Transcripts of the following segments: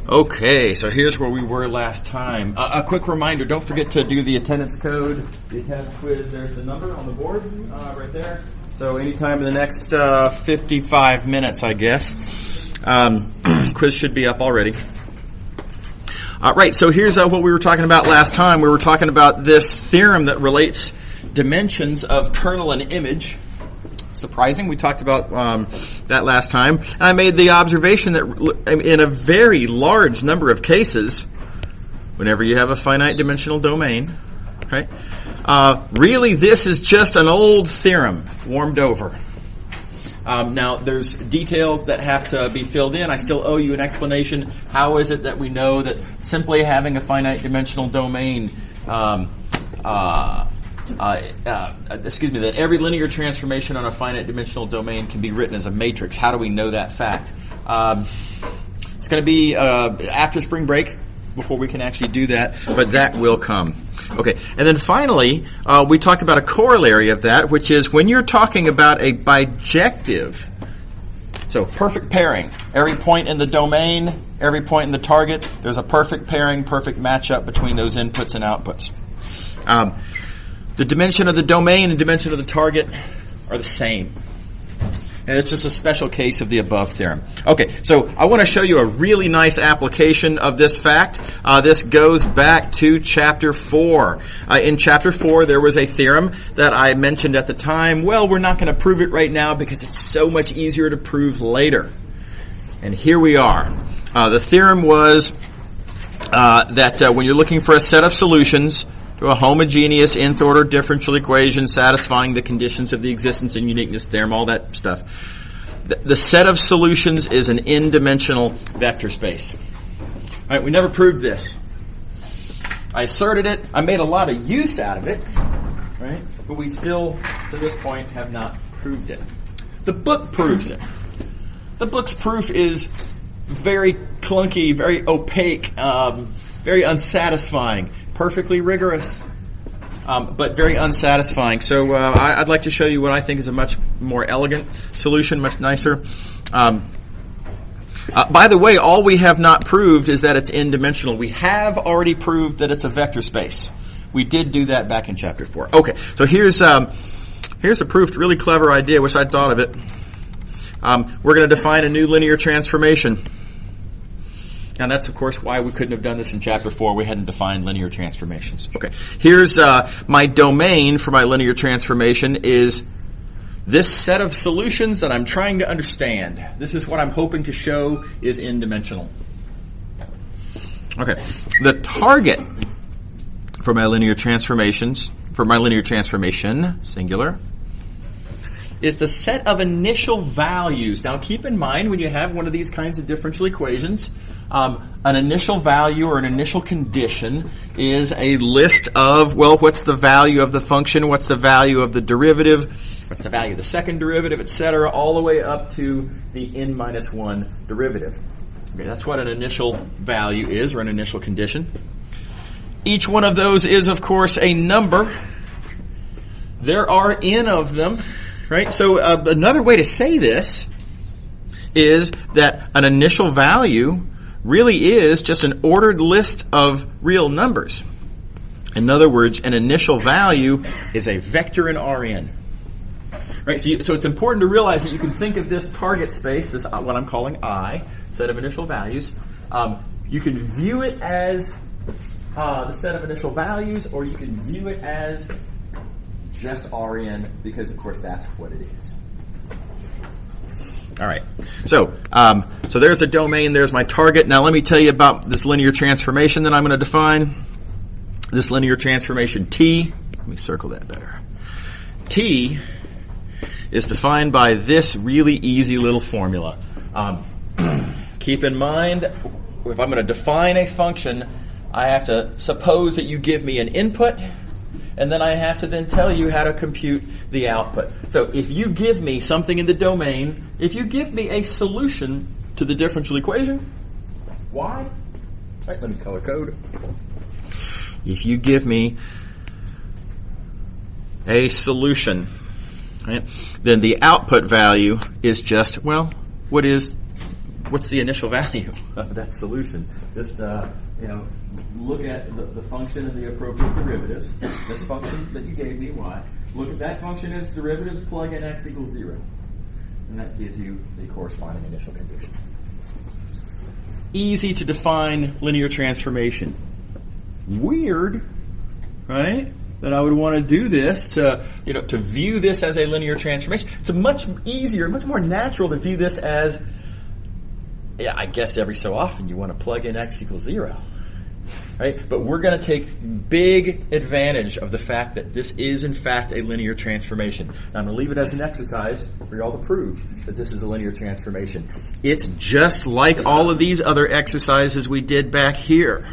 Okay, so here's where we were last time. A quick reminder, don't forget to do the attendance code, the attendance quiz. There's the number on the board right there. So anytime in the next 55 minutes, I guess. Quiz should be up already. Right, so here's what we were talking about last time. We were talking about this theorem that relates dimensions of kernel and image. Surprising, we talked about that last time. And I made the observation that in a very large number of cases, whenever you have a finite dimensional domain, right, really this is just an old theorem warmed over. Now, there's details that have to be filled in. I still owe you an explanation. How is it that we know that simply having a finite dimensional domain, that every linear transformation on a finite dimensional domain can be written as a matrix? How do we know that fact? It's going to be after spring break before we can actually do that, but that will come. Okay, and then finally, we talked about a corollary of that, which is when you're talking about a bijective, so perfect pairing, every point in the domain, every point in the target, there's a perfect pairing, perfect matchup between those inputs and outputs. The dimension of the domain and dimension of the target are the same. And it's just a special case of the above theorem. Okay, so I want to show you a really nice application of this fact. This goes back to Chapter 4. In Chapter 4, there was a theorem that I mentioned at the time. Well, we're not going to prove it right now because it's so much easier to prove later. And here we are. The theorem was that when you're looking for a set of solutions to a homogeneous nth order differential equation satisfying the conditions of the existence and uniqueness theorem, all that stuff. The set of solutions is an n-dimensional vector space. All right, we never proved this. I asserted it. I made a lot of use out of it, right? But we still, to this point, have not proved it. The book proves it. The book's proof is very clunky, very opaque, very unsatisfying. Perfectly rigorous, but very unsatisfying. So I'd like to show you what I think is a much more elegant solution, much nicer. By the way, all we have not proved is that it's n-dimensional. We have already proved that it's a vector space. We did do that back in Chapter 4. Okay, so here's a proof, really clever idea. Wish I'd thought of it. We're going to define a new linear transformation. And that's, of course, why we couldn't have done this in Chapter 4. We hadn't defined linear transformations. Okay, here's my domain for my linear transformation is this set of solutions that I'm trying to understand. This is what I'm hoping to show is n-dimensional. Okay, the target for my linear transformation, singular, is the set of initial values. Now keep in mind when you have one of these kinds of differential equations, an initial value or an initial condition is a list of, well, what's the value of the function, what's the value of the derivative, what's the value of the second derivative, etc., all the way up to the n-1 derivative. Okay, that's what an initial value is, or an initial condition. Each one of those is, of course, a number. There are n of them. Right? So another way to say this is that an initial value really is just an ordered list of real numbers. In other words, an initial value is a vector in Rn. Right? So it's important to realize that you can think of this target space, this what I'm calling I, set of initial values. You can view it as the set of initial values, or you can view it as just Rn, because of course that's what it is. All right. So there's a domain, there's my target. Now let me tell you about this linear transformation that I'm going to define. This linear transformation T, let me circle that better. T is defined by this really easy little formula. Keep in mind, if I'm going to define a function, I have to suppose that you give me an input, and then I have to then tell you how to compute the output. So if you give me something in the domain, if you give me a solution to the differential equation, y, right, let me color code. If you give me a solution, right, then the output value is just, well, what is what's the initial value of that solution? Just look at the function and the appropriate derivatives. This function that you gave me, y. Look at that function as derivatives, plug in x equals 0. And that gives you the corresponding initial condition. Easy to define linear transformation. Weird, right? That I would want to do this to view this as a linear transformation. It's a much easier, much more natural to view this as, I guess every so often you want to plug in x equals 0. Right? But we're going to take big advantage of the fact that this is in fact a linear transformation. Now I'm going to leave it as an exercise for y'all to prove that this is a linear transformation. It's just like all of these other exercises we did back here.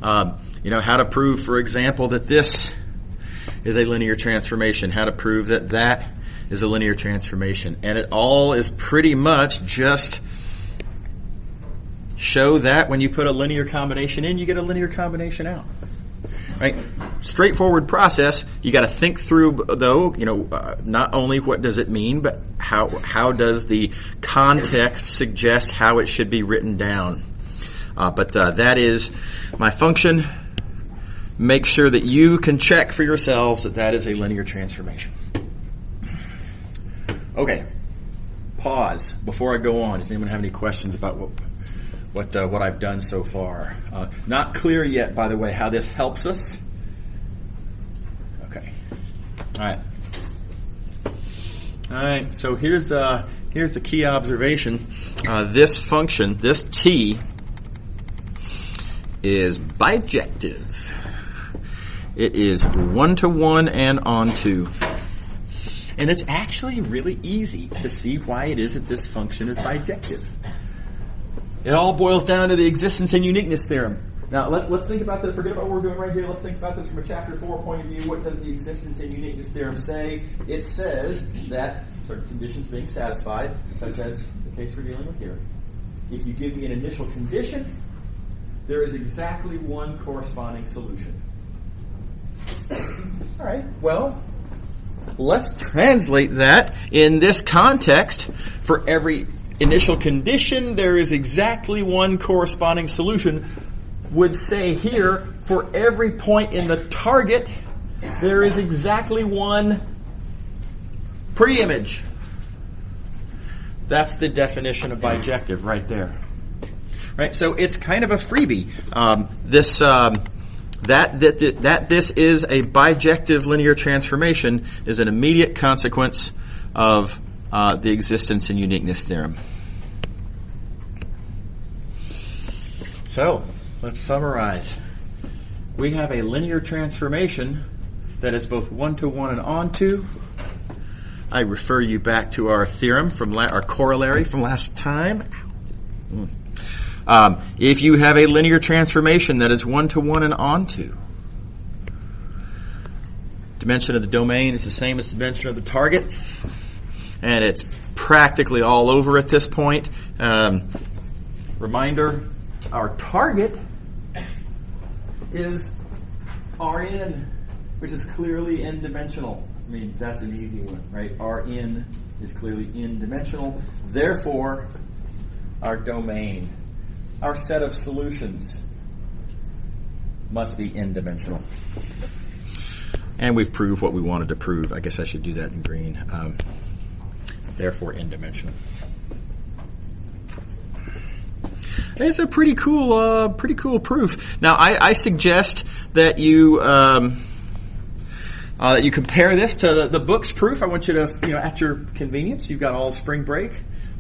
How to prove, for example, that this is a linear transformation. How to prove that that is a linear transformation. And it all is pretty much just show that when you put a linear combination in, you get a linear combination out. Right? Straightforward process. You got to think through, though, not only what does it mean, but how does the context suggest how it should be written down. But that is my function. Make sure that you can check for yourselves that that is a linear transformation. Okay. Pause before I go on. Does anyone have any questions about what I've done so far? Not clear yet, by the way, how this helps us. Okay. All right. So here's the key observation. This function, this t, is bijective. It is 1-to-1 and onto. And it's actually really easy to see why it is that this function is bijective. It all boils down to the existence and uniqueness theorem. Now, let's think about this. Forget about what we're doing right here. Let's think about this from a chapter 4 point of view. What does the existence and uniqueness theorem say? It says that certain conditions being satisfied, such as the case we're dealing with here. If you give me an initial condition, there is exactly one corresponding solution. All right, well, let's translate that in this context. For every initial condition, there is exactly one corresponding solution. Would say here, for every point in the target, there is exactly one preimage. That's the definition of bijective right there. Right, so it's kind of a freebie. That this is a bijective linear transformation is an immediate consequence of the existence and uniqueness theorem. So, let's summarize. We have a linear transformation that is both 1-to-1 and onto. I refer you back to our theorem our corollary from last time. If you have a linear transformation that is 1-to-1 and onto, dimension of the domain is the same as the dimension of the target, and it's practically all over at this point. Reminder, our target is Rn, which is clearly n-dimensional. I mean, that's an easy one, right? Rn is clearly n-dimensional. Therefore, our domain, our set of solutions, must be n-dimensional. And we've proved what we wanted to prove. I guess I should do that in green. Therefore, n-dimensional. It's a pretty cool proof. Now, I suggest that you compare this to the book's proof. I want you to, at your convenience, you've got all spring break.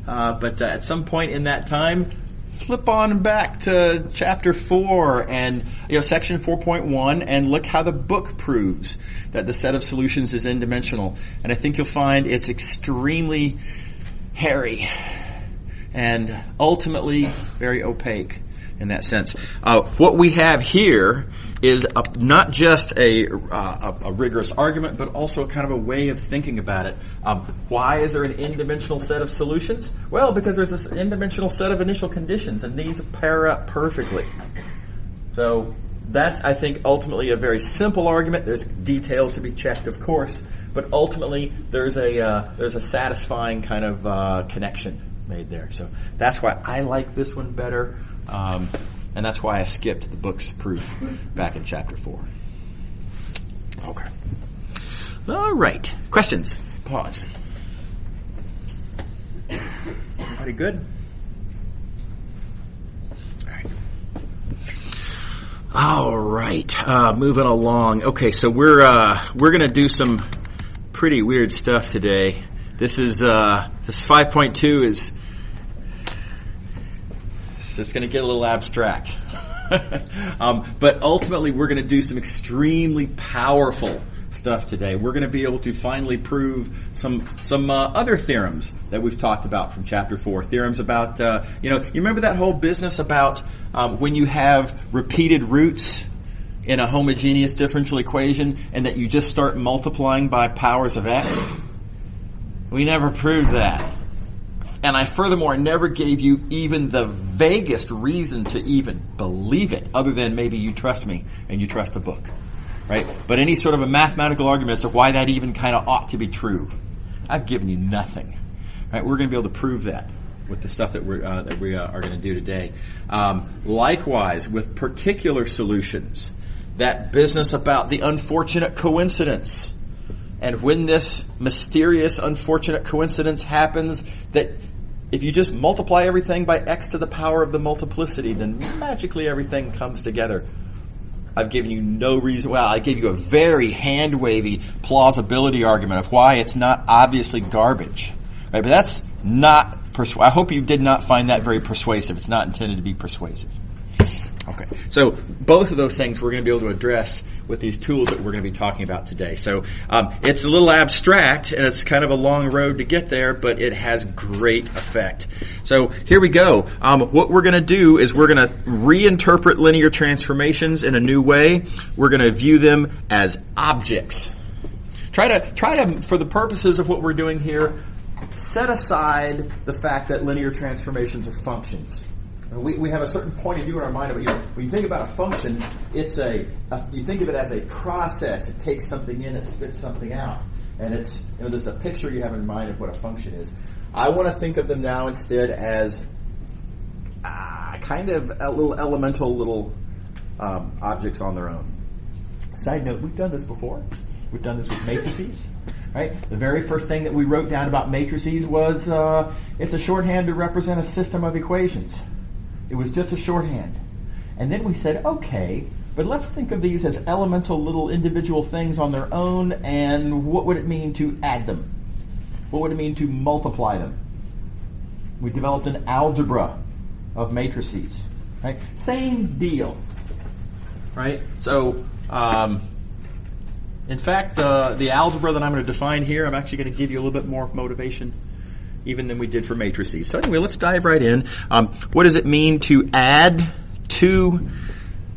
But at some point in that time, flip on back to chapter 4 and section 4.1 and look how the book proves that the set of solutions is n-dimensional. And I think you'll find it's extremely hairy and ultimately very opaque in that sense. What we have here is not just a rigorous argument, but also kind of a way of thinking about it. Why is there an n-dimensional set of solutions? Well, because there's this n-dimensional set of initial conditions, and these pair up perfectly. So that's, I think, ultimately a very simple argument. There's details to be checked, of course, but ultimately there's a satisfying kind of connection made there. So that's why I like this one better, and that's why I skipped the book's proof back in chapter 4. Okay. All right. Questions? Pause. Everybody good? All right. Moving along. Okay, so we're going to do some pretty weird stuff today. This is this 5.2 is it's going to get a little abstract. But ultimately we're going to do some extremely powerful stuff today. We're going to be able to finally prove some other theorems that we've talked about from chapter 4. Theorems about, you remember that whole business about when you have repeated roots in a homogeneous differential equation and that you just start multiplying by powers of x? We never proved that. And I furthermore never gave you even the vaguest reason to even believe it, other than maybe you trust me and you trust the book. Right? But any sort of a mathematical argument as to why that even kind of ought to be true, I've given you nothing. Right? We're going to be able to prove that with the stuff that we are going to do today. Likewise, with particular solutions, that business about the unfortunate coincidence, and when this mysterious unfortunate coincidence happens, that if you just multiply everything by x to the power of the multiplicity, then magically everything comes together. I've given you no reason. Well, I gave you a very hand-wavy plausibility argument of why it's not obviously garbage. Right? But that's not I hope you did not find that very persuasive. It's not intended to be persuasive. Okay. So both of those things we're going to be able to address with these tools that we're going to be talking about today. So it's a little abstract, and it's kind of a long road to get there, but it has great effect. So here we go. What we're going to do is we're going to reinterpret linear transformations in a new way. We're going to view them as objects. Try to, for the purposes of what we're doing here, set aside the fact that linear transformations are functions. We have a certain point of view in our mind about, when you think about a function, it's you think of it as a process. It takes something in, it spits something out. And it's, there's a picture you have in mind of what a function is. I want to think of them now instead as kind of a little elemental objects on their own. Side note, we've done this before. We've done this with matrices. Right? The very first thing that we wrote down about matrices was it's a shorthand to represent a system of equations. It was just a shorthand. And then we said, okay, but let's think of these as elemental little individual things on their own, and what would it mean to add them? What would it mean to multiply them? We developed an algebra of matrices. Right? Same deal. Right? So, in fact, the algebra that I'm going to define here, I'm actually going to give you a little bit more motivation even than we did for matrices. So anyway, let's dive right in. What does it mean to add two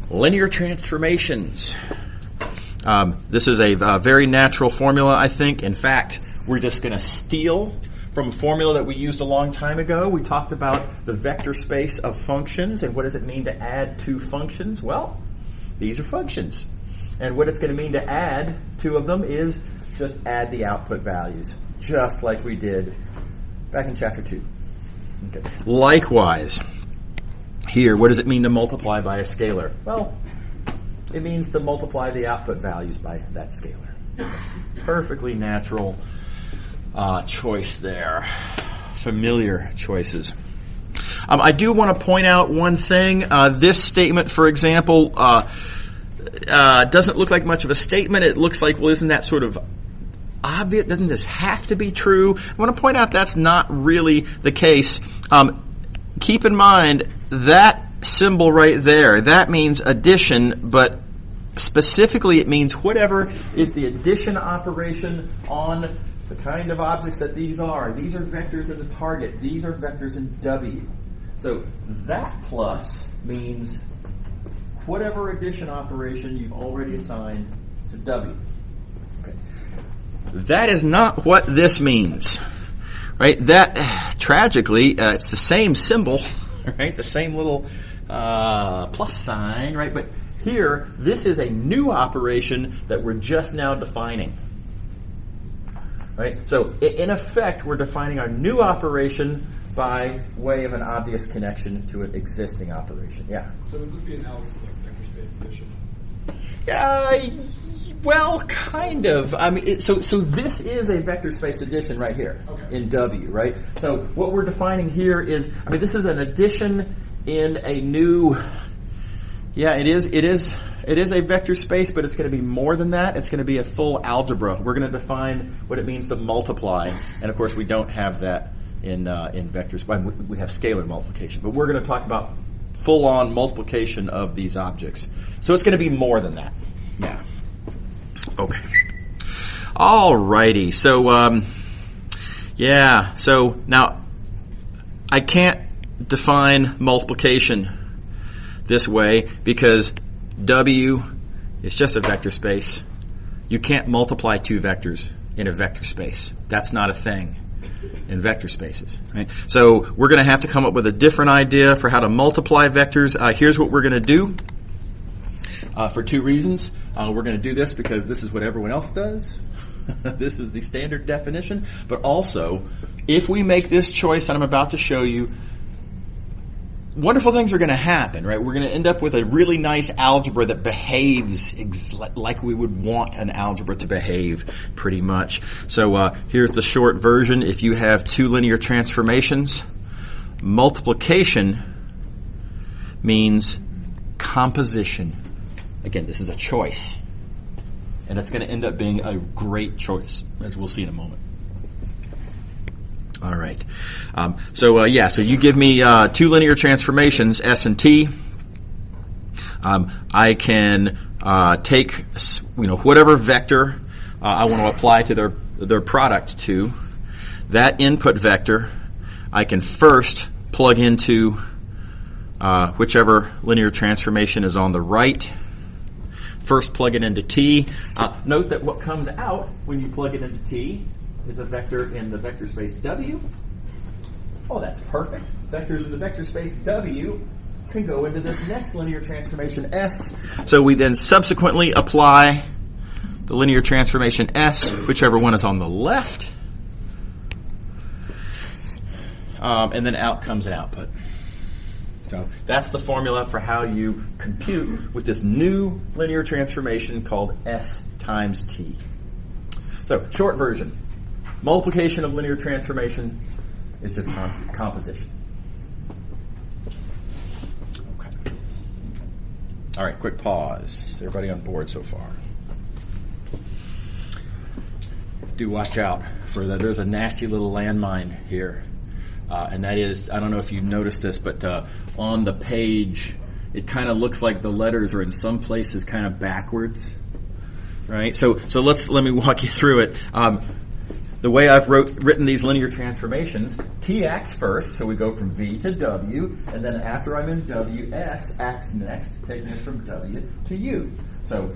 linear transformations? This is a very natural formula, I think. In fact, we're just going to steal from a formula that we used a long time ago. We talked about the vector space of functions, and what does it mean to add two functions? Well, these are functions. And what it's going to mean to add two of them is just add the output values, just like we did back in chapter 2. Okay. Likewise, here, what does it mean to multiply by a scalar? Well, it means to multiply the output values by that scalar. Perfectly natural choice there. Familiar choices. I do want to point out one thing. This statement, for example, doesn't look like much of a statement. It looks like, well, isn't that sort of obvious? Doesn't this have to be true? I want to point out that's not really the case. Keep in mind that symbol right there, that means addition, but specifically it means whatever is the addition operation on the kind of objects that these are. These are vectors in the target. These are vectors in W. So that plus means whatever addition operation you've already assigned to W. Okay. That is not what this means, right? That, tragically, it's the same symbol, right? The same little plus sign, right? But here, this is a new operation that we're just now defining, right? So, in effect, we're defining our new operation by way of an obvious connection to an existing operation. Yeah? So would this be analogous to like vector space addition? Well, kind of. I mean, so this is a vector space addition right here in W, right? So what we're defining here is, I mean, this is an addition in a new. Yeah, it is a vector space, but it's going to be more than that. It's going to be a full algebra. We're going to define what it means to multiply, and of course, we don't have that in vectors. We have scalar multiplication, but we're going to talk about full-on multiplication of these objects. So it's going to be more than that. Yeah. Okay. Alrighty. So, so now I can't define multiplication this way because W is just a vector space. You can't multiply two vectors in a vector space. That's not a thing in vector spaces, right? So we're going to have to come up with a different idea for how to multiply vectors. Here's what we're going to do for two reasons. We're going to do this because this is what everyone else does. This is the standard definition. But also, if we make this choice that I'm about to show you, wonderful things are going to happen, right? We're going to end up with a really nice algebra that behaves like we would want an algebra to behave, pretty much. So here's the short version. If you have two linear transformations, multiplication means composition. Again, this is a choice. And it's going to end up being a great choice, as we'll see in a moment. All right. So you give me two linear transformations, S and T. I can take whatever vector I want to apply to their product to. That input vector, I can first plug into whichever linear transformation is on the right. First plug it into T. Note that what comes out when you plug it into T is a vector in the vector space W. Oh, that's perfect. Vectors in the vector space W can go into this next linear transformation S. So we then subsequently apply the linear transformation S, whichever one is on the left. And then out comes an output. So that's the formula for how you compute with this new linear transformation called S times T. So, short version. Multiplication of linear transformation is just composition. Okay. All right, quick pause. Is everybody on board so far? Do watch out for that. There's a nasty little landmine here. And that is, I don't know if you noticed this, but on the page, it kind of looks like the letters are in some places kind of backwards, right? So let me walk you through it. The way I've written these linear transformations, T acts first, so we go from V to W, and then after I'm in W, S acts next, taking us from W to U. So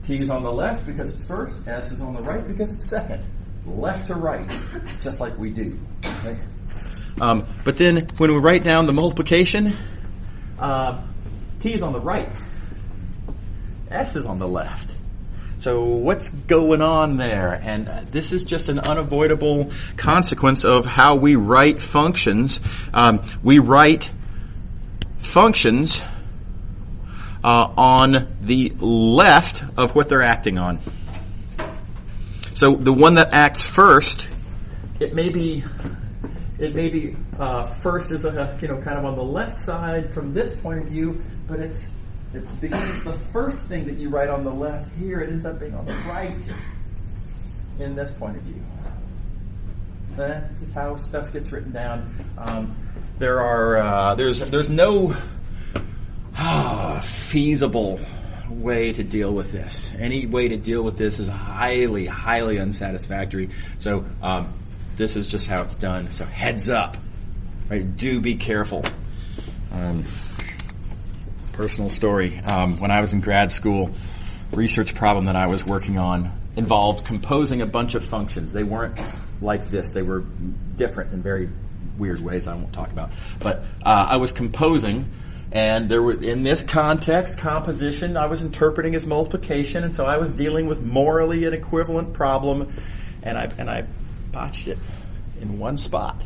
T is on the left because it's first, S is on the right because it's second. Left to right, just like we do. Okay? But then when we write down the multiplication, T is on the right, S is on the left. So what's going on there? And this is just an unavoidable consequence of how we write functions. We write functions on the left of what they're acting on. So the one that acts first, it may be first is kind of on the left side from this point of view, but because it's the first thing that you write on the left here, it ends up being on the right in this point of view. This is how stuff gets written down. There's no feasible way to deal with this. Any way to deal with this is highly, highly unsatisfactory. So this is just how it's done. So heads up, right? Do be careful. Personal story. When I was in grad school, research problem that I was working on involved composing a bunch of functions. They weren't like this. They were different in very weird ways I won't talk about. But I was composing, and there were, in this context, composition I was interpreting as multiplication, and so I was dealing with morally an equivalent problem, and I botched it in one spot.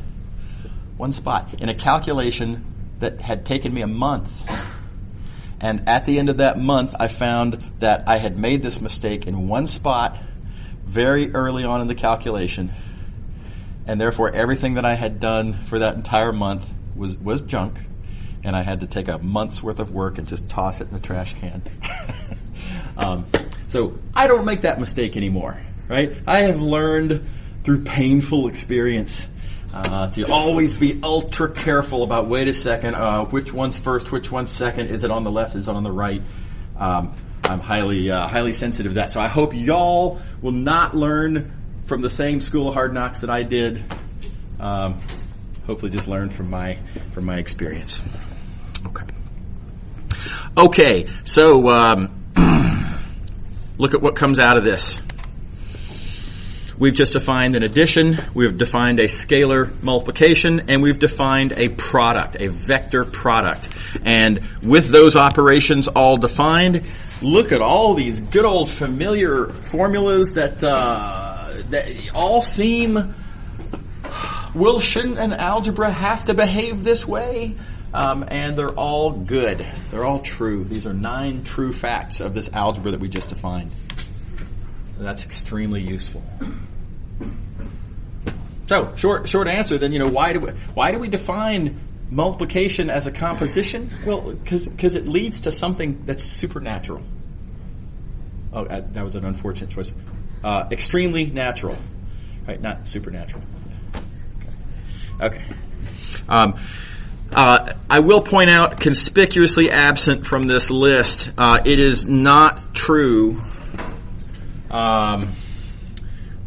One spot. In a calculation that had taken me a month. And at the end of that month, I found that I had made this mistake in one spot very early on in the calculation. And therefore, everything that I had done for that entire month was junk. And I had to take a month's worth of work and just toss it in the trash can. So I don't make that mistake anymore, right? I have learned through painful experience to always be ultra careful about, wait a second, which one's first, which one's second, is it on the left, is it on the right? I'm highly sensitive to that. So I hope y'all will not learn from the same school of hard knocks that I did. Hopefully just learn from my experience. Okay, so look at what comes out of this. We've just defined an addition, we've defined a scalar multiplication, and we've defined a product, a vector product. And with those operations all defined, look at all these good old familiar formulas that all seem, well, shouldn't an algebra have to behave this way? And they're all good. They're all true. These are 9 true facts of this algebra that we just defined. That's extremely useful. So, short answer then, why do we define multiplication as a composition? Well, because it leads to something that's supernatural. Oh, that was an unfortunate choice. Extremely natural. Right, not supernatural. Okay. I will point out, conspicuously absent from this list, it is not true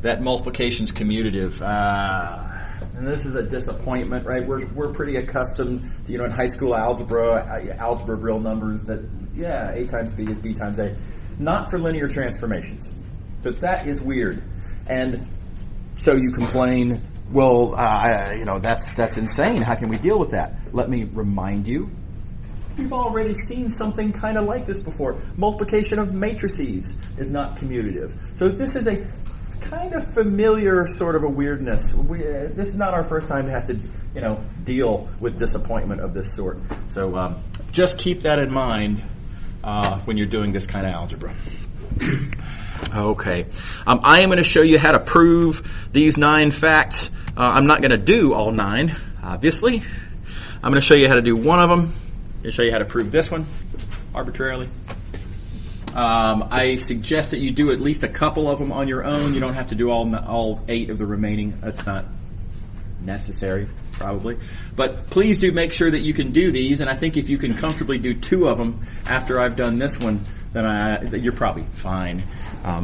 that multiplication's commutative. And this is a disappointment, right? We're pretty accustomed to, in high school algebra of real numbers, that, A times B is B times A. Not for linear transformations. But that is weird. And so you complain, well, that's insane. How can we deal with that? Let me remind you, you've already seen something kind of like this before. Multiplication of matrices is not commutative. So this is a kind of familiar sort of a weirdness. This is not our first time to have to, deal with disappointment of this sort. So just keep that in mind when you're doing this kind of algebra. Okay. I am going to show you how to prove these 9 facts. I'm not going to do all 9, obviously. I'm going to show you how to do one of them. I'm going to show you how to prove this one arbitrarily. I suggest that you do at least a couple of them on your own. You don't have to do all 8 of the remaining. That's not necessary, probably. But please do make sure that you can do these. And I think if you can comfortably do 2 of them after I've done this one, then you're probably fine.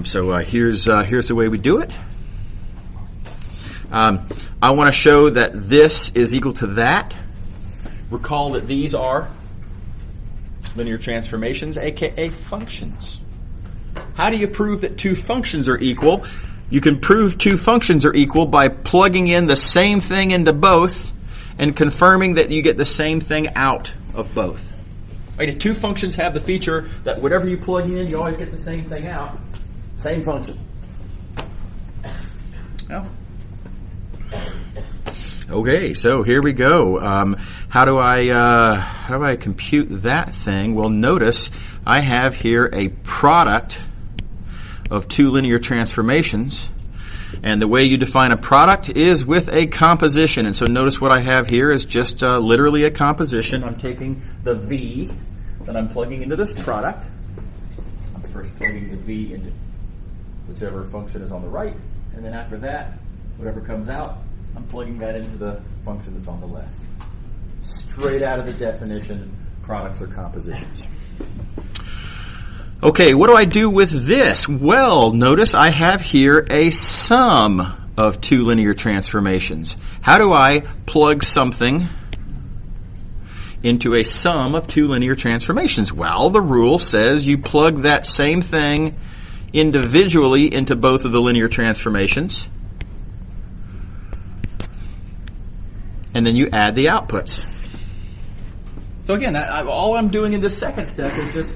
So here's the way we do it. I want to show that this is equal to that. Recall that these are linear transformations, aka functions. How do you prove that 2 functions are equal? You can prove 2 functions are equal by plugging in the same thing into both and confirming that you get the same thing out of both. Right, if 2 functions have the feature that whatever you plug in, you always get the same thing out, same function. Well, okay, so here we go. How do I compute that thing? Well, notice I have here a product of 2 linear transformations. And the way you define a product is with a composition. And so notice what I have here is just literally a composition. I'm taking the V that I'm plugging into this product. I'm first plugging the V into whichever function is on the right. And then after that, whatever comes out, I'm plugging that into the function that's on the left. Straight out of the definition, products are compositions. Okay, what do I do with this? Well, notice I have here a sum of 2 linear transformations. How do I plug something into a sum of 2 linear transformations? Well, the rule says you plug that same thing individually into both of the linear transformations, and then you add the outputs. So again, all I'm doing in this second step is just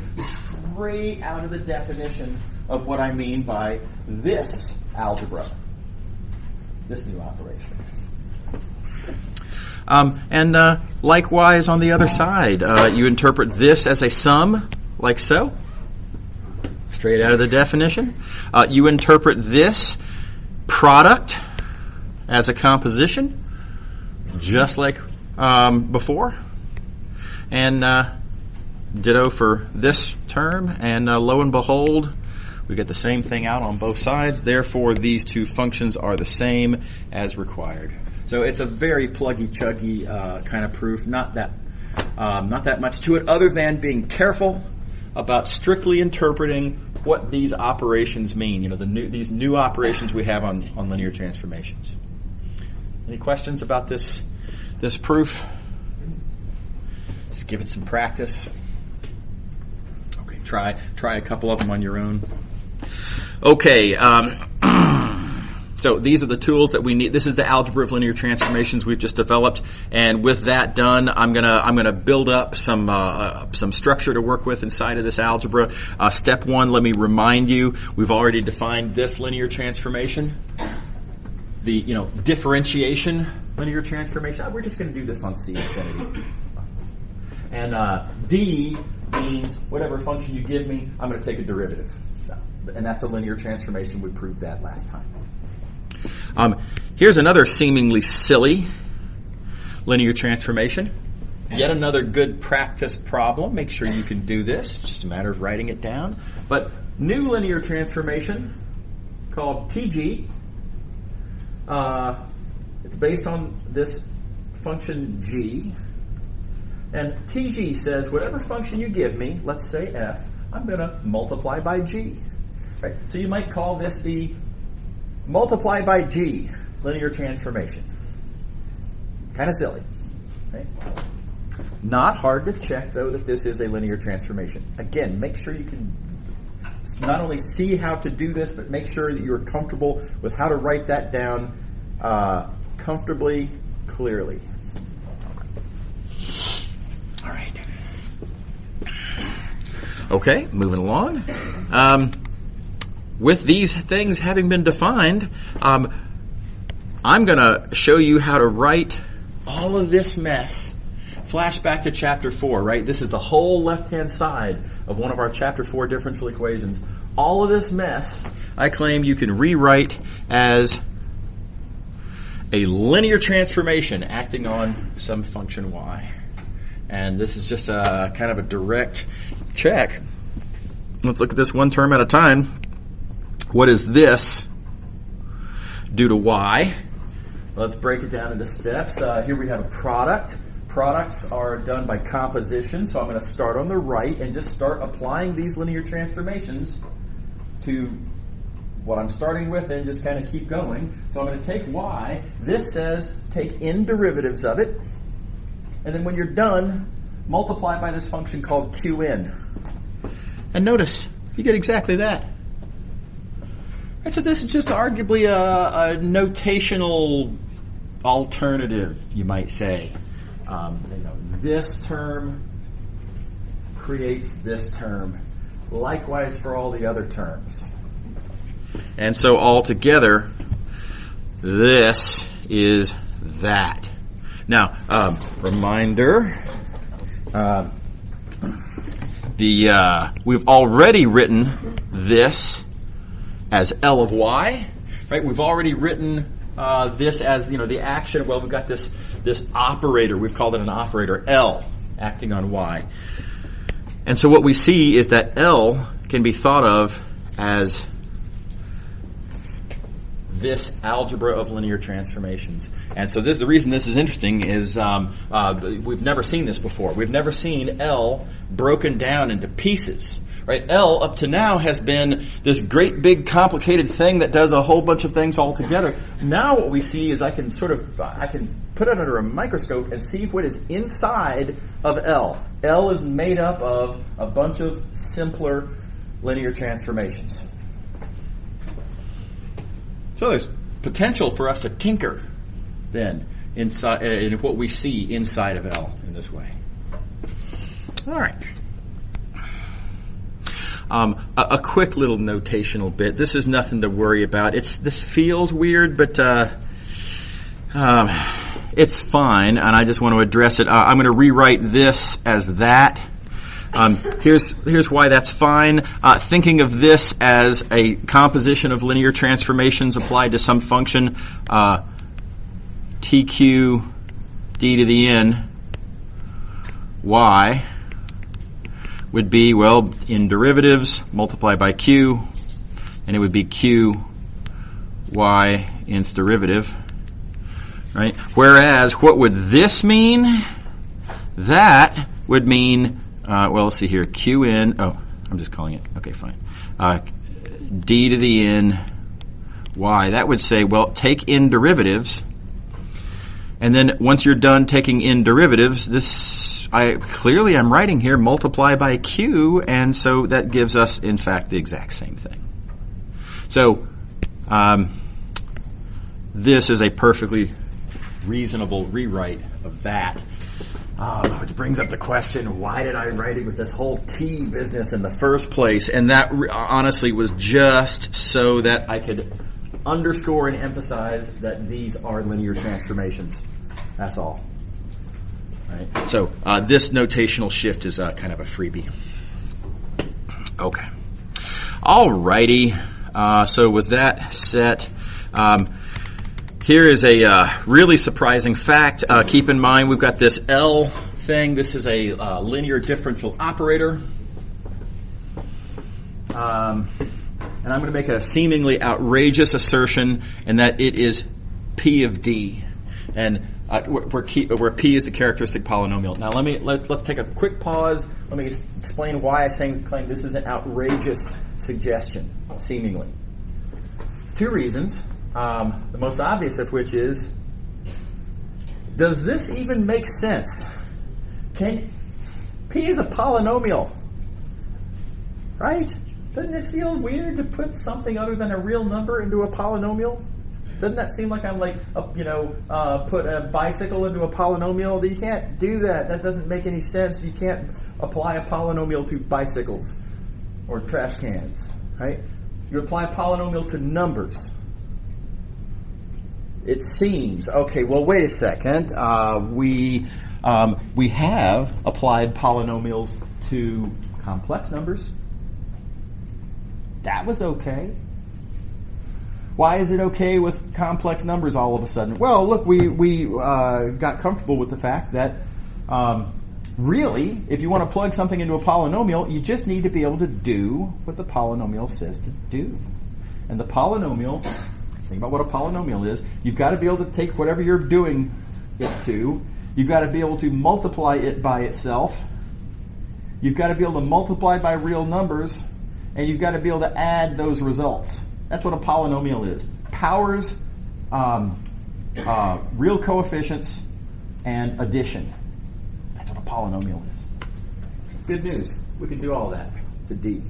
straight out of the definition of what I mean by this algebra, this new operation. And likewise on the other side, you interpret this as a sum, like so, straight out of the definition. You interpret this product as a composition, just like before. And ditto for this term, and lo and behold, we get the same thing out on both sides. Therefore, these two functions are the same as required. So it's a very pluggy-chuggy kind of proof. Not that much to it, other than being careful about strictly interpreting what these operations mean. You know, these new operations we have on linear transformations. Any questions about this proof? Just give it some practice. Okay, try a couple of them on your own. Okay, so these are the tools that we need. This is the algebra of linear transformations we've just developed, and with that done, I'm gonna build up some structure to work with inside of this algebra. Step one, let me remind you, we've already defined this linear transformation. The differentiation linear transformation. We're just going to do this on C infinity. And D means whatever function you give me, I'm going to take a derivative. And that's a linear transformation. We proved that last time. Here's another seemingly silly linear transformation. Yet another good practice problem. Make sure you can do this. It's just a matter of writing it down. But new linear transformation called TG. It's based on this function g. And TG says whatever function you give me, let's say f, I'm going to multiply by g. Right? So you might call this the multiply by g linear transformation. Kind of silly. Right? Not hard to check, though, that this is a linear transformation. Again, make sure you can not only see how to do this, but make sure that you're comfortable with how to write that down comfortably, clearly. All right. Okay, moving along. With these things having been defined, I'm going to show you how to write all of this mess. Flashback to Chapter 4, right? This is the whole left-hand side of one of our Chapter 4 differential equations. All of this mess, I claim you can rewrite as a linear transformation acting on some function y. And this is just a kind of a direct check. Let's look at this one term at a time. What does this do to y? Let's break it down into steps. Here we have a product. Products are done by composition, so I'm going to start on the right and just start applying these linear transformations to what I'm starting with and just kind of keep going. So I'm going to take y. This says take n derivatives of it. And then when you're done, multiply by this function called qn. And notice, you get exactly that. Right, so this is just arguably a notational alternative, you might say. This term creates this term. Likewise for all the other terms. And so altogether, this is that. Now, reminder, we've already written this as L of y, right? We've already written this as, the action. Well, we've got this operator. We've called it an operator, L, acting on y. And so what we see is that L can be thought of as this algebra of linear transformations. And so the reason this is interesting is we've never seen this before. We've never seen L broken down into pieces. Right? L up to now has been this great big complicated thing that does a whole bunch of things all together. Now what we see is I can put it under a microscope and see what is inside of L. L is made up of a bunch of simpler linear transformations. So there's potential for us to tinker then inside in what we see inside of L in this way. All right. A quick little notational bit. This is nothing to worry about. This feels weird, but it's fine, and I just want to address it. I'm going to rewrite this as that. Here's why that's fine. Thinking of this as a composition of linear transformations applied to some function, TQ d to the n y would be, well, in derivatives, multiply by q, and it would be q y nth derivative, right? Whereas, what would this mean? That would mean, well, let's see here, qn, I'm just calling it, okay, fine, d to the n y. That would say, well, take in derivatives, and then once you're done taking in derivatives, clearly I'm writing here multiply by q, and so that gives us, in fact, the exact same thing. So, this is a perfectly reasonable rewrite of that. Which brings up the question, why did I write it with this whole t business in the first place? And that honestly was just so that I could underscore and emphasize that these are linear transformations. That's all. Right? So this notational shift is kind of a freebie. Okay. Alrighty. So with that set, here is a really surprising fact. Keep in mind we've got this L thing. This is a linear differential operator. And I'm going to make a seemingly outrageous assertion, and that it is P of D. And where P is the characteristic polynomial. Now let's take a quick pause. Let me explain why I claim this is an outrageous suggestion, seemingly. Two reasons. The most obvious of which is, does this even make sense? P is a polynomial, right? Doesn't it feel weird to put something other than a real number into a polynomial? Doesn't that seem like I'm put a bicycle into a polynomial? You can't do that. That doesn't make any sense. You can't apply a polynomial to bicycles or trash cans, right? You apply polynomials to numbers. It seems. Okay, well, wait a second. We have applied polynomials to complex numbers. That was okay. Why is it okay with complex numbers all of a sudden? Well, look, we got comfortable with the fact that really, if you want to plug something into a polynomial, you just need to be able to do what the polynomial says to do. And the polynomial, think about what a polynomial is, you've got to be able to take whatever you're doing it to, you've got to be able to multiply it by itself, you've got to be able to multiply by real numbers, and you've got to be able to add those results. That's what a polynomial is. Powers, real coefficients, and addition. That's what a polynomial is. Good news. We can do all that to D.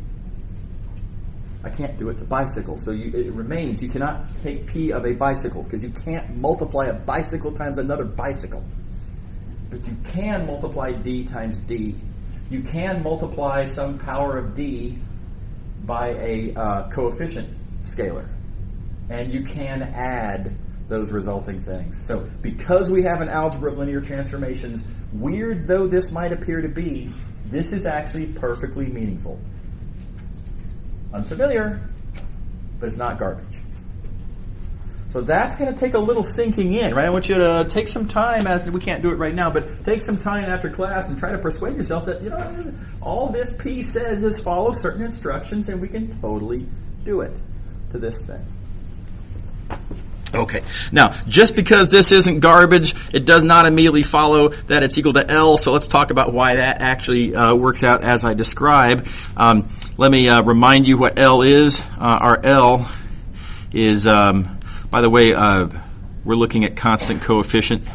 I can't do it to bicycle. So it remains, you cannot take P of a bicycle because you can't multiply a bicycle times another bicycle. But you can multiply D times D. You can multiply some power of D by a coefficient scalar. And you can add those resulting things. So because we have an algebra of linear transformations, weird though this might appear to be, this is actually perfectly meaningful. Unfamiliar, but it's not garbage. So that's going to take a little sinking in, right? I want you to take some time, we can't do it right now, but take some time after class and try to persuade yourself that, all this P says is follow certain instructions and we can totally do it to this thing. Okay. Now, just because this isn't garbage, it does not immediately follow that it's equal to L, so let's talk about why that actually works out as I describe. Let me remind you what L is. Our L is, by the way, we're looking at constant coefficient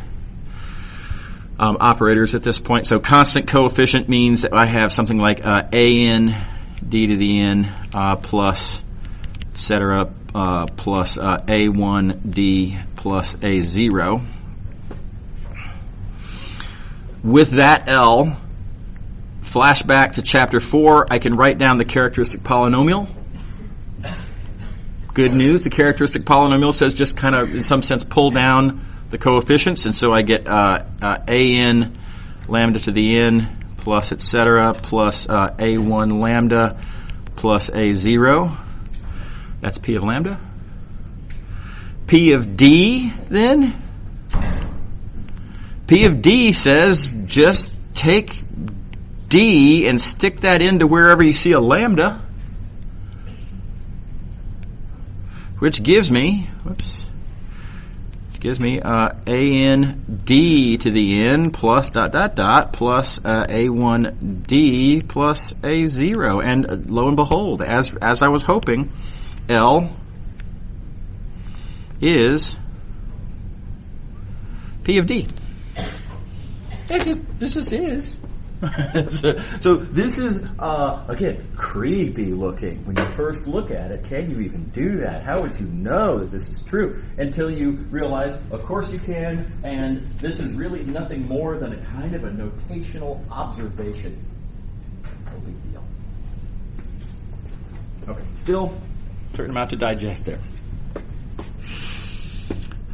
operators at this point. So constant coefficient means that I have something like an d to the n plus, etc., plus a1d plus a0. With that L, flashback to chapter 4, I can write down the characteristic polynomial. Good news, the characteristic polynomial says just kind of, in some sense, pull down the coefficients, and so I get an lambda to the n plus etc. plus a1 lambda plus a0. That's p of lambda. P of d, then? P of d says just take d and stick that into wherever you see a lambda, which gives me, an d to the n plus dot dot dot plus a1 d plus a0, and lo and behold, as I was hoping, L is P of D. This is it. So this is, again, creepy looking. When you first look at it, can you even do that? How would you know that this is true? Until you realize, of course you can, and this is really nothing more than a kind of a notational observation. No big deal. Okay, still a certain amount to digest there.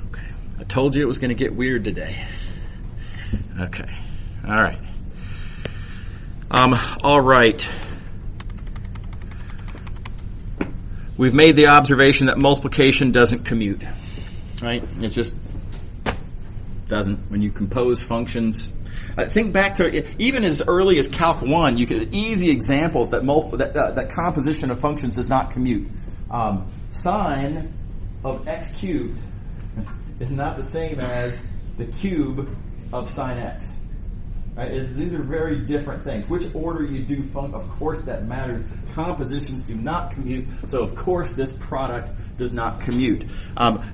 Okay, I told you it was going to get weird today. Okay, all right. All right. We've made the observation that multiplication doesn't commute, right? It just doesn't. When you compose functions, think back to even as early as Calc 1. You could easy examples that composition of functions does not commute. Sine of x cubed is not the same as the cube of sine x. Right? These are very different things. Which order you do of course that matters. Compositions do not commute, so of course this product does not commute.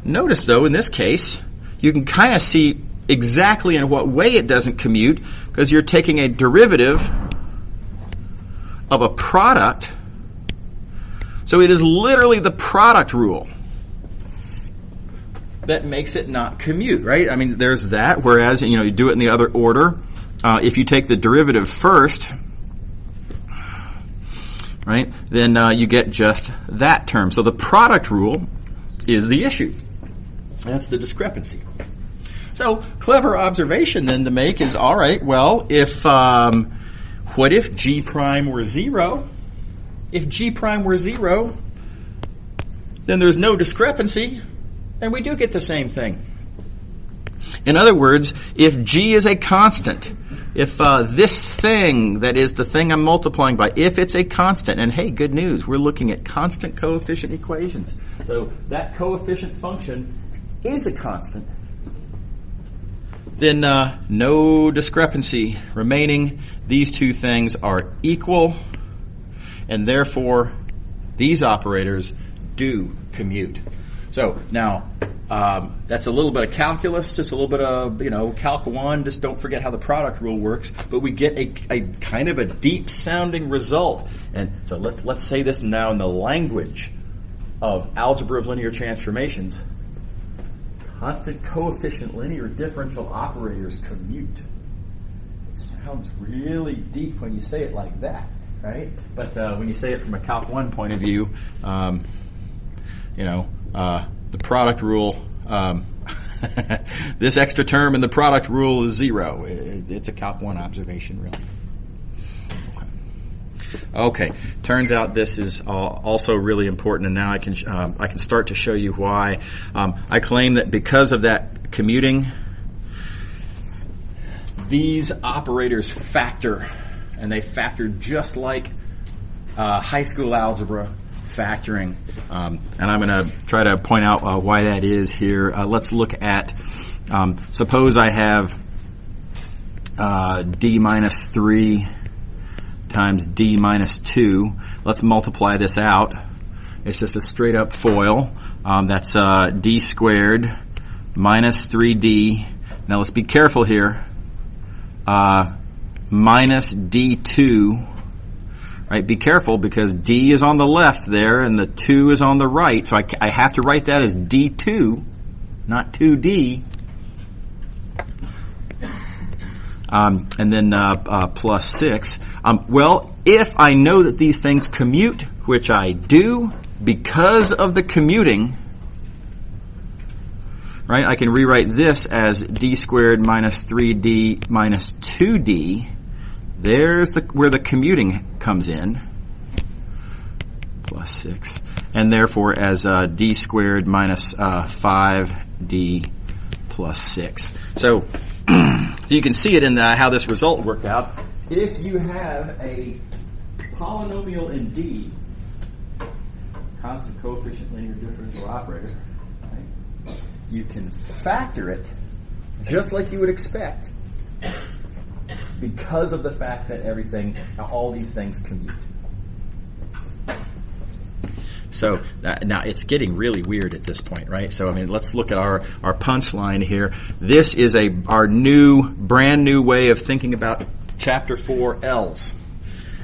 Notice though, in this case, you can kind of see exactly in what way it doesn't commute, because you're taking a derivative of a product. So it is literally the product rule that makes it not commute, right? I mean, there's that, whereas, you do it in the other order. If you take the derivative first, right, then you get just that term. So the product rule is the issue. That's the discrepancy. So clever observation then to make is, all right, well, if what if g prime were 0? If g prime were 0, then there's no discrepancy, and we do get the same thing. In other words, if g is a constant, if this thing that is the thing I'm multiplying by, if it's a constant, and hey, good news, we're looking at constant coefficient equations. So that coefficient function is a constant. Then no discrepancy remaining. These two things are equal, and therefore these operators do commute. So now that's a little bit of calculus, just a little bit of Calc 1. Just don't forget how the product rule works. But we get a kind of a deep sounding result. And so let's say this now in the language of algebra of linear transformations. Constant coefficient linear differential operators commute. It sounds really deep when you say it like that, right? But when you say it from a Calc 1 point of view, the product rule, this extra term in the product rule is 0. It's a Calc 1 observation, really. Okay. Turns out this is also really important, and now I can start to show you why. I claim that because of that commuting, these operators factor, and they factor just like high school algebra factoring. And I'm going to try to point out why that is here. Let's look at, suppose I have d minus 3 times d minus 2. Let's multiply this out. It's just a straight up FOIL. That's d squared minus 3d. Now let's be careful here. Minus d2. Right, be careful because d is on the left there and the 2 is on the right. So I have to write that as d2, not 2d. And then plus 6. Well, if I know that these things commute, which I do, because of the commuting, right? I can rewrite this as d squared minus 3d minus 2d. There's where the commuting comes in, plus 6. And therefore as d squared minus 5d plus 6. So, so you can see it in how this result worked out. If you have a polynomial in D, constant coefficient linear differential operator, right, you can factor it just like you would expect because of the fact that all these things commute. So now it's getting really weird at this point, right? So I mean, let's look at our punchline here. This is our brand new way of thinking about Chapter 4 L's.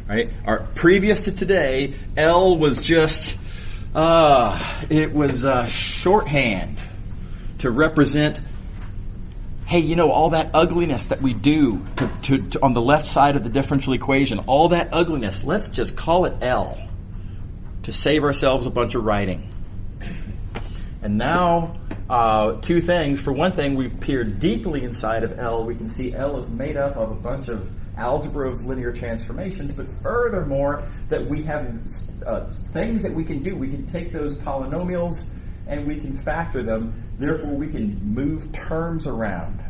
Right? Previous to today, L was just it was shorthand to represent, hey, all that ugliness that we do to on the left side of the differential equation, all that ugliness, let's just call it L to save ourselves a bunch of writing. And now, two things. For one thing, we've peered deeply inside of L. We can see L is made up of a bunch of algebra of linear transformations, but furthermore, that we have things that we can do. We can take those polynomials and we can factor them. Therefore, we can move terms around.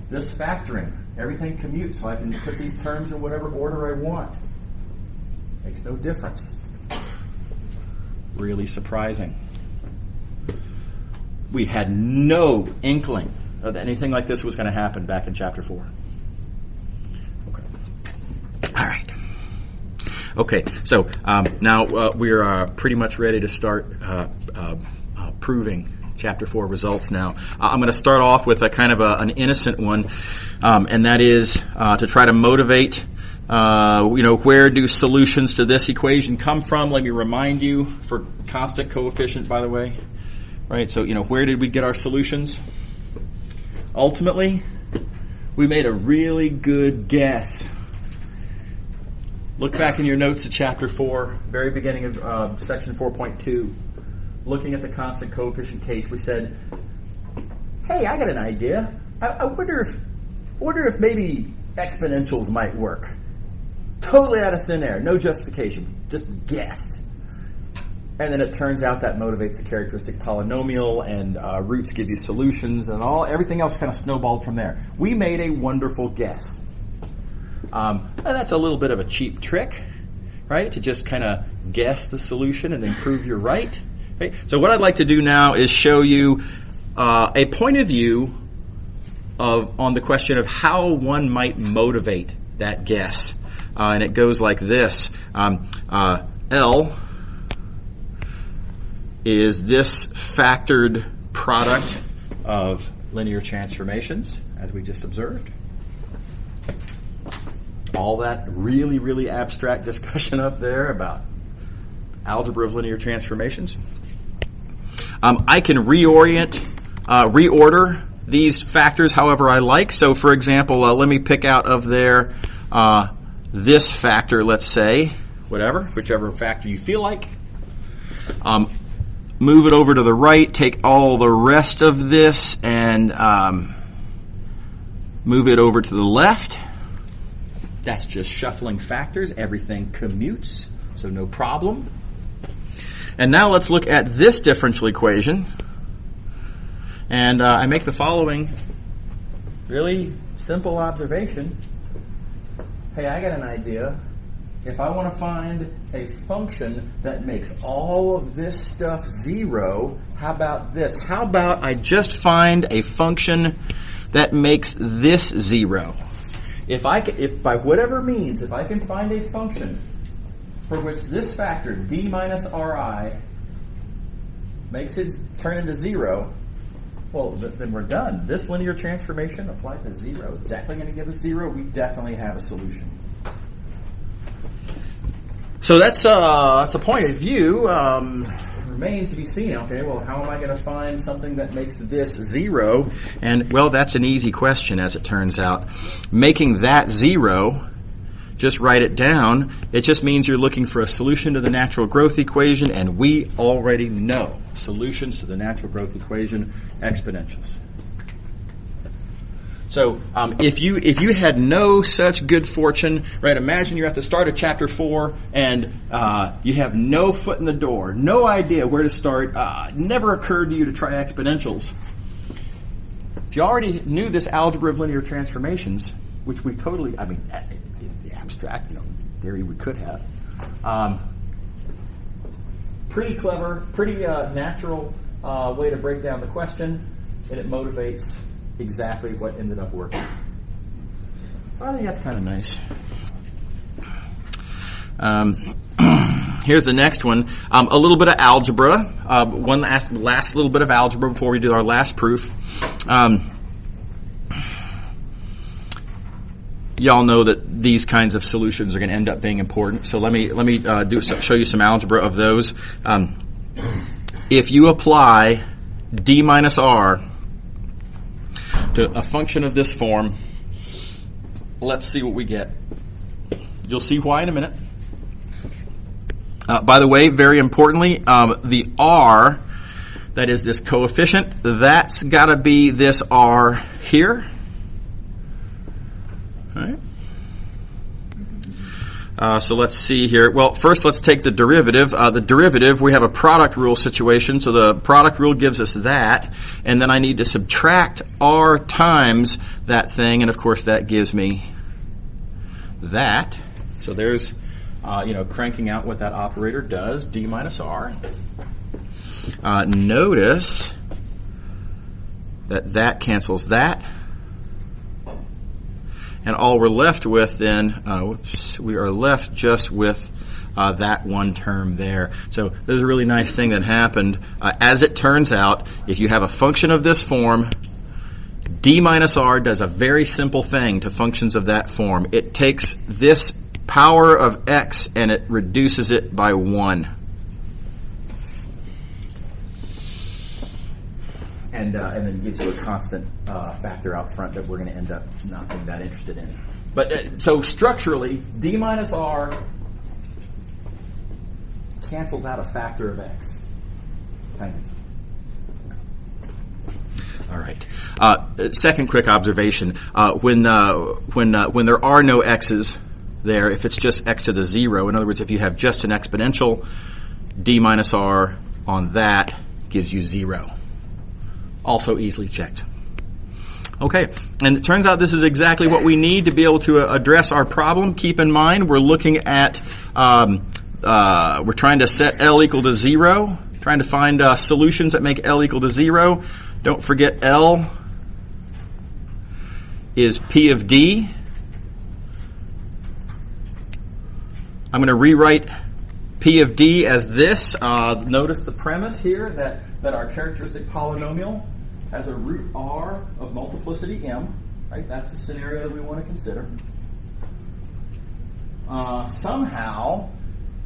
This factoring, everything commutes, so I can put these terms in whatever order I want. Makes no difference. Really surprising. We had no inkling that anything like this was going to happen back in Chapter 4. Okay. All right. Okay, so now we're pretty much ready to start proving Chapter 4 results now. I'm going to start off with a kind of an innocent one, and that is to try to motivate where do solutions to this equation come from? Let me remind you, for constant coefficient, by the way. Right, so, where did we get our solutions? Ultimately, we made a really good guess. Look back in your notes at Chapter 4, very beginning of Section 4.2. Looking at the constant coefficient case, we said, hey, I got an idea. I wonder if maybe exponentials might work. Totally out of thin air, no justification, just guessed. And then it turns out that motivates the characteristic polynomial, and roots give you solutions, and everything else kind of snowballed from there. We made a wonderful guess. And that's a little bit of a cheap trick, right? To just kind of guess the solution and then prove you're right. Okay? So what I'd like to do now is show you a point of view on the question of how one might motivate that guess. And it goes like this. L is this factored product of linear transformations, as we just observed. All that really, really abstract discussion up there about algebra of linear transformations. I can reorder these factors however I like. So, for example, let me pick out of there this factor, let's say, whichever factor you feel like. Move it over to the right, take all the rest of this and move it over to the left. That's just shuffling factors. Everything commutes, so no problem. And now let's look at this differential equation. And I make the following really simple observation. Hey, I got an idea. If I want to find a function that makes all of this stuff 0, how about this? How about I just find a function that makes this 0? If by whatever means, if I can find a function for which this factor, d minus ri, makes it turn into 0, well, then we're done. This linear transformation applied to 0 is definitely going to give us 0. We definitely have a solution. So that's a point of view. Remains to be seen. Okay, well, how am I going to find something that makes this 0? And, well, that's an easy question, as it turns out. Making that 0, just write it down. It just means you're looking for a solution to the natural growth equation, and we already know solutions to the natural growth equation, exponentials. So if you had no such good fortune, right? Imagine you're at the start of chapter 4 and you have no foot in the door, no idea where to start. Never occurred to you to try exponentials. If you already knew this algebra of linear transformations, which we totally, I mean, in the abstract, theory we could have. Pretty clever, pretty natural way to break down the question, and it motivates exactly what ended up working. I think that's kind of nice. Here's the next one. A little bit of algebra. One last little bit of algebra before we do our last proof. Y'all know that these kinds of solutions are going to end up being important. So let me show you some algebra of those. If you apply d minus r to a function of this form, let's see what we get. You'll see why in a minute. By the way, very importantly, the r, that is this coefficient, that's got to be this r here. All right. So let's see here. Well, first let's take the derivative. The derivative, we have a product rule situation, so the product rule gives us that, and then I need to subtract r times that thing, and of course that gives me that. So there's, cranking out what that operator does, d minus r. Notice that cancels that. And all we're left with then, we are left just with that one term there. So this is a really nice thing that happened. As it turns out, if you have a function of this form, d minus r does a very simple thing to functions of that form. It takes this power of x and it reduces it by 1. And then gives you a constant factor out front that we're going to end up not being that interested in. But so structurally, d minus r cancels out a factor of x. Kind of. All right. Second quick observation: when there are no x's there, if it's just x to the 0, in other words, if you have just an exponential, d minus r on that gives you 0. Also easily checked. Okay, and it turns out this is exactly what we need to be able to address our problem. Keep in mind, we're looking at, we're trying to set L equal to 0, trying to find solutions that make L equal to 0. Don't forget L is P of D. I'm going to rewrite P of D as this. Notice the premise here that our characteristic polynomial has a root r of multiplicity m. Right? That's the scenario that we want to consider. Somehow,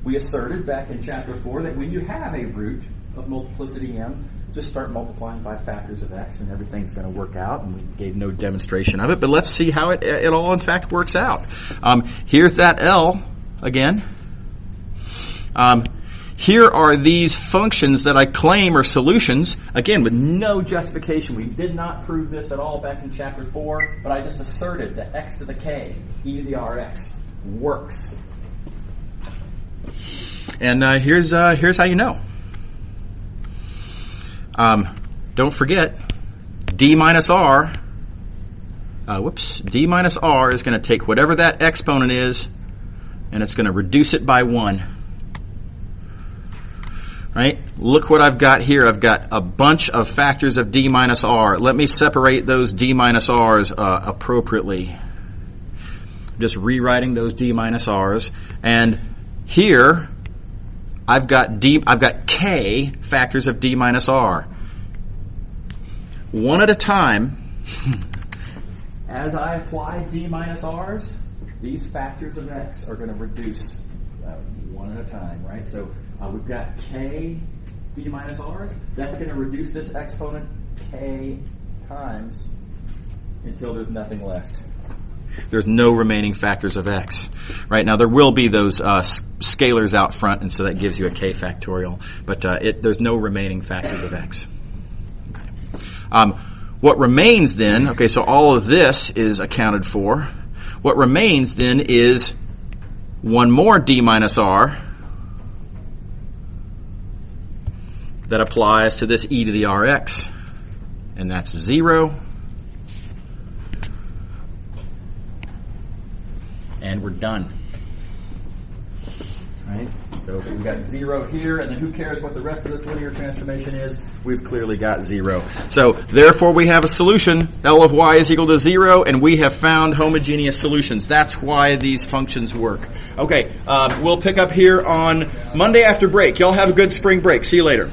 we asserted back in chapter 4 that when you have a root of multiplicity m, just start multiplying by factors of x and everything's going to work out, and we gave no demonstration of it, but let's see how it all in fact works out. Here's that L again. Here are these functions that I claim are solutions, again, with no justification. We did not prove this at all back in chapter 4, but I just asserted that x to the k, e to the rx, works. And here's how you know. Don't forget, d minus r, d minus r is going to take whatever that exponent is, and it's going to reduce it by 1. Right? Look what I've got here. I've got a bunch of factors of d minus r. Let me separate those d minus r's appropriately. Just rewriting those d minus r's. And here, I've got k factors of d minus r. One at a time, as I apply d minus r's, these factors of x are going to reduce one at a time, right? So we've got k d minus r's. That's going to reduce this exponent k times until there's nothing left. There's no remaining factors of x. Right now, there will be those scalars out front, and so that gives you a k factorial. But there's no remaining factors of x. Okay. What remains then? Okay, so all of this is accounted for. What remains then is one more d minus r that applies to this e to the rx, and that's 0. And we're done. Right? So we've got 0 here, and then who cares what the rest of this linear transformation is? We've clearly got 0. So therefore we have a solution, L of y is equal to 0, and we have found homogeneous solutions. That's why these functions work. Okay, we'll pick up here on Monday after break. Y'all have a good spring break. See you later.